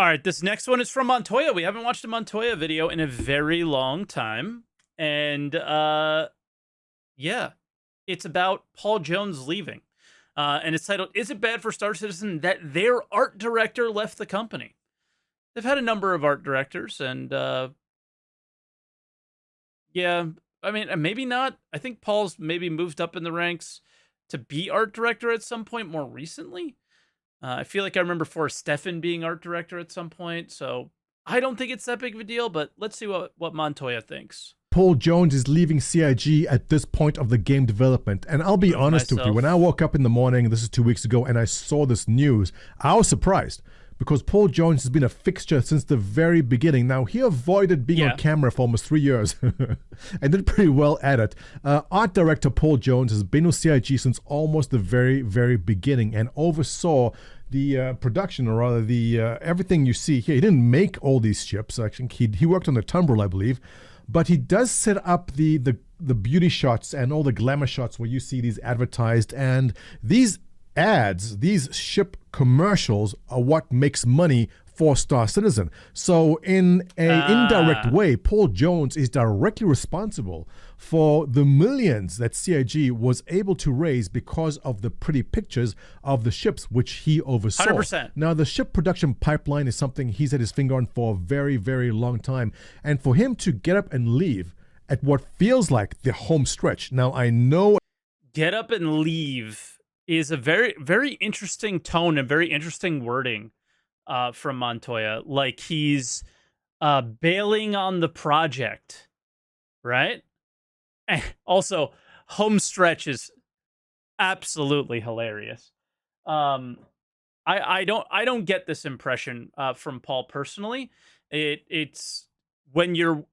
All right, this next one is from Montoya. We haven't watched a Montoya video in a very long time. And yeah, it's about Paul Jones leaving. And it's titled, "Is it bad for Star Citizen that their art director left the company?" They've had a number of art directors, and yeah, I mean, maybe not. I think Paul's maybe moved up in the ranks to be art director at some point more recently. I feel like I remember Forrest Stephan being art director at some point, so I don't think it's that big of a deal, but let's see what Montoya thinks. Paul Jones is leaving CIG at this point of the game development. And I'll be honest with you, when I woke up in the morning, this is 2 weeks ago, and I saw this news, I was surprised because Paul Jones has been a fixture since the very beginning. Now, he avoided being on camera for almost 3 years and did pretty well at it. Art director Paul Jones has been with CIG since almost the very, very beginning and oversaw the production, or rather the everything you see here. He didn't make all these ships. Actually, he worked on the Tumbril, I believe. But he does set up the beauty shots and all the glamour shots where you see these advertised. And these ads, these ship commercials are what makes money for Star Citizen. So in an indirect way, Paul Jones is directly responsible for the millions that CIG was able to raise because of the pretty pictures of the ships, which he oversaw. 100%. Now, the ship production pipeline is something he's had his finger on for a very, very long time. And for him to get up and leave at what feels like the home stretch. Now, I know... Get up and leave is a very, very interesting tone and very interesting wording from Montoya. Like he's bailing on the project, right? Also, home stretch is absolutely hilarious. I don't get this impression from Paul personally. It's when you're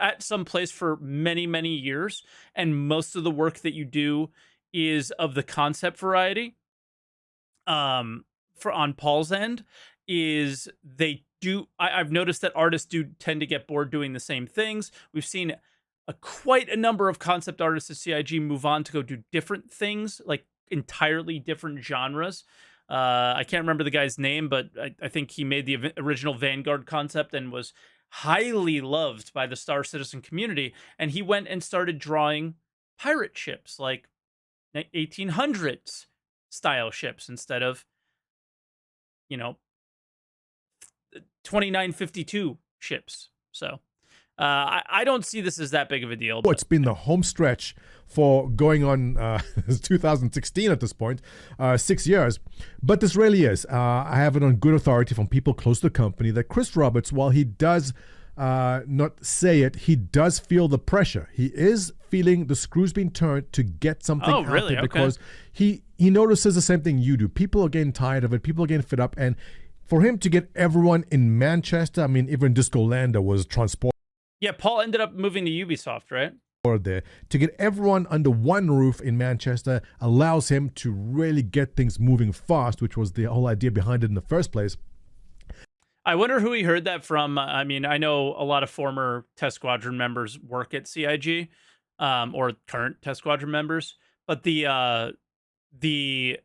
at some place for many, many years, and most of the work that you do is of the concept variety. For on Paul's end, is they do. I've noticed that artists do tend to get bored doing the same things. We've seen quite a number of concept artists at CIG move on to go do different things, like entirely different genres. I can't remember the guy's name, but I think he made the original Vanguard concept and was highly loved by the Star Citizen community. And he went and started drawing pirate ships, like 1800s style ships, instead of, 2952 ships. So I don't see this as that big of a deal. It's been the home stretch for going on 2016 at this point, 6 years. But this really is. I have it on good authority from people close to the company that Chris Roberts, while he does not say it, he does feel the pressure. He is feeling the screws being turned to get something out there, because he notices the same thing you do. People are getting tired of it. People are getting fed up. And for him to get everyone in Manchester, I mean, even Disco Lander was transported. Yeah, Paul ended up moving to Ubisoft, right? There to get everyone under one roof in Manchester allows him to really get things moving fast, which was the whole idea behind it in the first place. I wonder who he heard that from. I mean, I know a lot of former Test Squadron members work at CIG, or current Test Squadron members. But the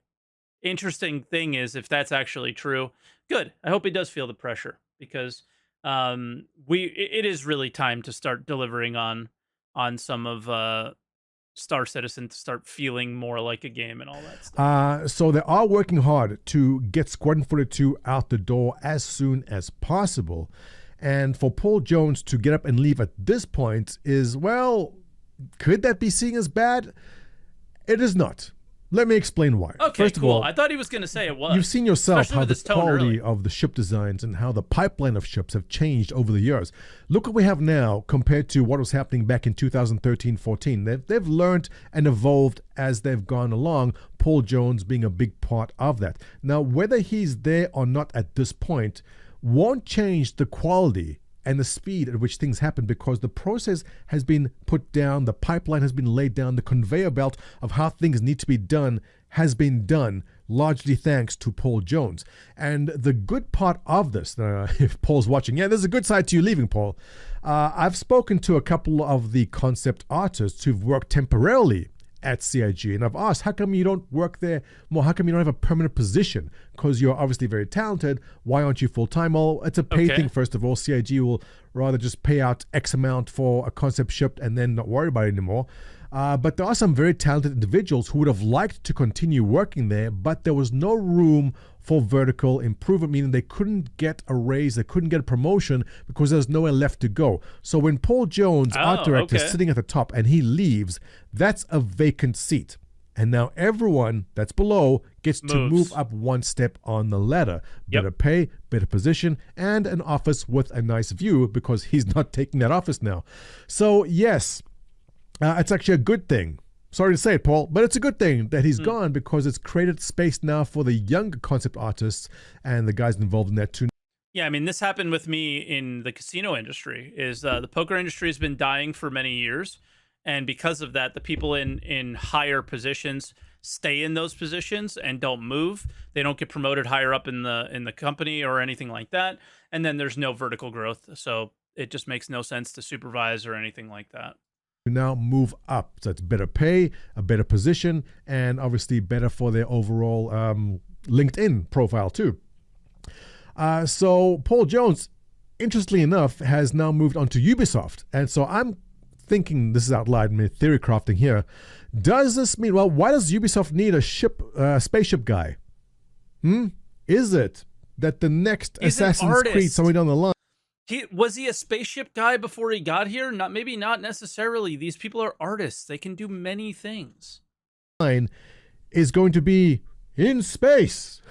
interesting thing is, if that's actually true, good. I hope he does feel the pressure, because it is really time to start delivering on some of Star Citizen, to start feeling more like a game and all that stuff. So they are working hard to get Squadron 42 out the door as soon as possible. And for Paul Jones to get up and leave at this point is, well, could that be seen as bad? It is not. Let me explain why. Okay, First cool. of all, I thought he was going to say it was. You've seen yourself Especially how the quality early. of the ship designs and how the pipeline of ships have changed over the years. Look what we have now compared to what was happening back in 2013-14. They've learned and evolved as they've gone along, Paul Jones being a big part of that. Now, whether he's there or not at this point won't change the quality and the speed at which things happen, because the process has been put down, the pipeline has been laid down, the conveyor belt of how things need to be done has been done, largely thanks to Paul Jones. And the good part of this, if Paul's watching, yeah, there's a good side to you leaving, Paul. I've spoken to a couple of the concept artists who've worked temporarily at CIG. And I've asked, how come you don't work there more? How come you don't have a permanent position? Because you're obviously very talented. Why aren't you full-time? Well, it's a pay thing, first of all. CIG will rather just pay out X amount for a concept shipped and then not worry about it anymore. But there are some very talented individuals who would have liked to continue working there, but there was no room for vertical improvement, meaning they couldn't get a raise, they couldn't get a promotion because there's nowhere left to go. So when Paul Jones, art director, is sitting at the top and he leaves, that's a vacant seat. And now everyone that's below gets to move up one step on the ladder. Better pay, better position, and an office with a nice view because he's not taking that office now. So yes, it's actually a good thing. Sorry to say it, Paul, but it's a good thing that he's gone because it's created space now for the younger concept artists and the guys involved in that too. Yeah, I mean, this happened with me in the casino industry. Is the poker industry has been dying for many years, and because of that, the people in higher positions stay in those positions and don't move. They don't get promoted higher up in the company or anything like that, and then there's no vertical growth. So it just makes no sense to supervise or anything like that. Now move up. So it's better pay, a better position, and obviously better for their overall LinkedIn profile too. So Paul Jones, interestingly enough, has now moved on to Ubisoft. And so I'm thinking, this is out loud, theory crafting here. Does this mean, well, why does Ubisoft need a spaceship guy? Is it that the next Assassin's Creed somewhere down the line? Was he a spaceship guy before he got here? Maybe not necessarily. These people are artists. They can do many things. Is going to be in space.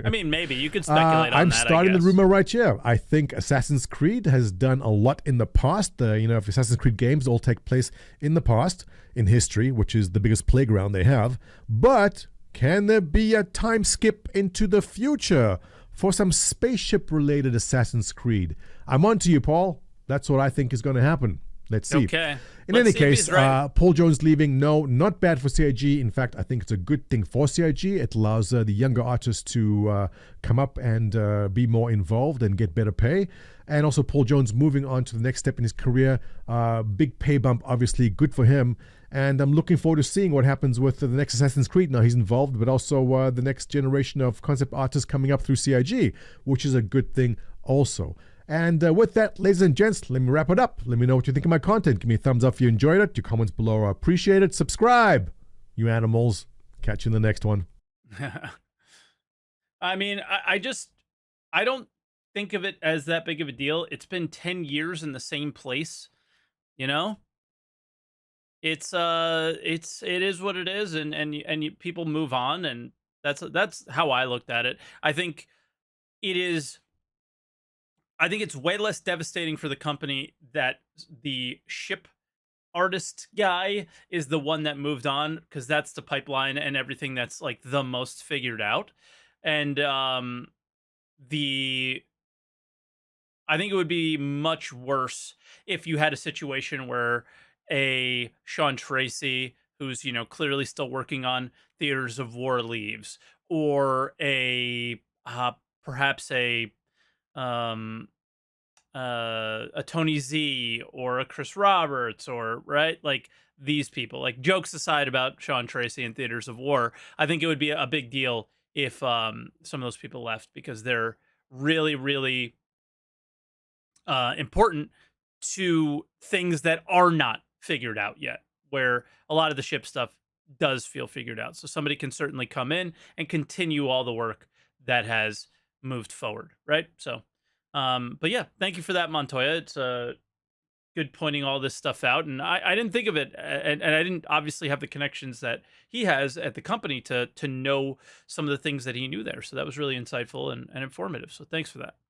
I mean, maybe you could speculate on I'm that. starting the rumor right here. I think Assassin's Creed has done a lot in the past. If Assassin's Creed games all take place in the past, in history, which is the biggest playground they have. But can there be a time skip into the future for some spaceship-related Assassin's Creed? I'm on to you, Paul. That's what I think is going to happen. Let's see. Okay. In any case, Paul Jones leaving, no, not bad for CIG. In fact, I think it's a good thing for CIG. It allows the younger artists to come up and be more involved and get better pay. And also Paul Jones moving on to the next step in his career. Big pay bump, obviously, good for him. And I'm looking forward to seeing what happens with the next Assassin's Creed. Now he's involved, but also the next generation of concept artists coming up through CIG, which is a good thing also. And with that, ladies and gents, let me wrap it up. Let me know what you think of my content. Give me a thumbs up if you enjoyed it. Your comments below are appreciated. Subscribe, you animals. Catch you in the next one. I mean, I don't think of it as that big of a deal. It's been 10 years in the same place, you know? It is what it is, and people move on, and that's how I looked at it. I think it's way less devastating for the company that the ship artist guy is the one that moved on, because that's the pipeline and everything that's like the most figured out. And I think it would be much worse if you had a situation where a Sean Tracy, who's, clearly still working on Theaters of War, leaves, or perhaps a Tony Z or a Chris Roberts, or like these people. Like, jokes aside about Sean Tracy and Theaters of War, I think it would be a big deal if some of those people left, because they're really, really important to things that are not figured out yet, where a lot of the ship stuff does feel figured out. So somebody can certainly come in and continue all the work that has moved forward, right? So but yeah, thank you for that, Montoya. It's good pointing all this stuff out, and I didn't think of it, and I didn't obviously have the connections that he has at the company to know some of the things that he knew there. So that was really insightful and informative, so thanks for that.